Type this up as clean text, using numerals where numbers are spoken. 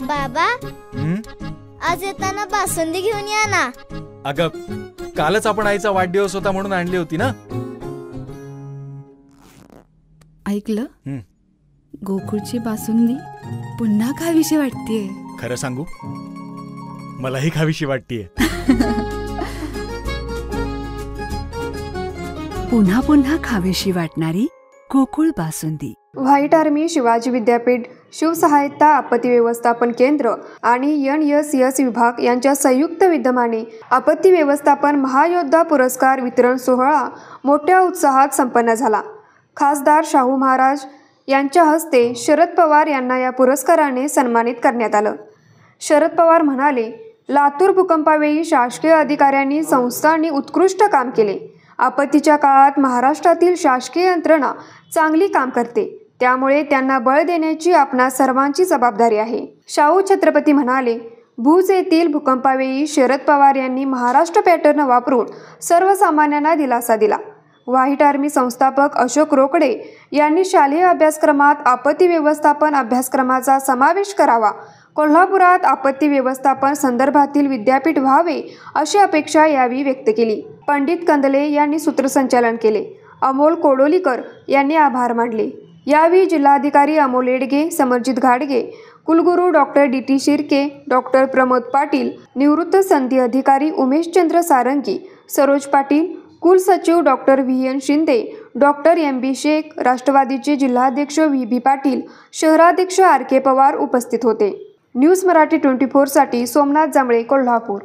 बाबा, आज येताना बासुंदी घेऊन या ना. अगं, कालच आपण आईचा वाढदिवस होता म्हणून आणली होती ना. ऐकलं, गोकुळची बासुंदी पुन्हा खावीशी वाटतेय. खरं सांगू, मलाही खावीशी वाटतेय. पुन्हा पुन्हा खावीशी वाटणारी गोकुळ बासुंदी. व्हाईट आर्मी शिवाजी विद्यापीठ, शिवसहायता आपत्ती व्यवस्थापन केंद्र आणि NSS विभाग यांच्या संयुक्त विद्यमाने आपत्ती व्यवस्थापन महायोद्धा पुरस्कार वितरण सोहळा मोठ्या उत्साहात संपन्न झाला. खासदार शाहू महाराज यांच्या हस्ते शरद पवार यांना या पुरस्काराने सन्मानित करण्यात आलं. शरद पवार म्हणाले, लातूर भूकंपावेळी शासकीय अधिकाऱ्यांनी, संस्थांनी उत्कृष्ट काम केले. आपत्तीच्या काळात महाराष्ट्रातील शासकीय यंत्रणा चांगली काम करते, त्यामुळे त्यांना बळ देण्याची आपणा सर्वांची जबाबदारी आहे. शाहू छत्रपती म्हणाले, भुज येथील भूकंपावेळी शरद पवार यांनी महाराष्ट्र पॅटर्न वापरून सर्वसामान्यांना दिलासा दिला. व्हाईट आर्मी संस्थापक अशोक रोकडे यांनी शालेय अभ्यासक्रमात आपत्ती व्यवस्थापन अभ्यासक्रमाचा समावेश करावा. कोल्हापुरात आपत्ती व्यवस्थापन संदर्भातील विद्यापीठ व्हावे अशी अपेक्षा यावेळी व्यक्त केली. पंडित कंदले यांनी सूत्रसंचालन केले. अमोल कोडोलीकर यांनी आभार मानले. यावेळी जिल्हाधिकारी अमोल येडगे, समरजित घाडगे, कुलगुरू doctor DT Shirke, doctor Pramod Patil, निवृत्त संधी अधिकारी उमेशचंद्र सारंगी, सरोज पाटील, कुलसचिव doctor VN Shinde, doctor MB Shaikh, राष्ट्रवादीचे जिल्हाध्यक्ष VB पाटील, शहराध्यक्ष RK पवार उपस्थित होते. न्यूज मराठी 24 साठी सोमनाथ जांभळे, कोल्हापूर.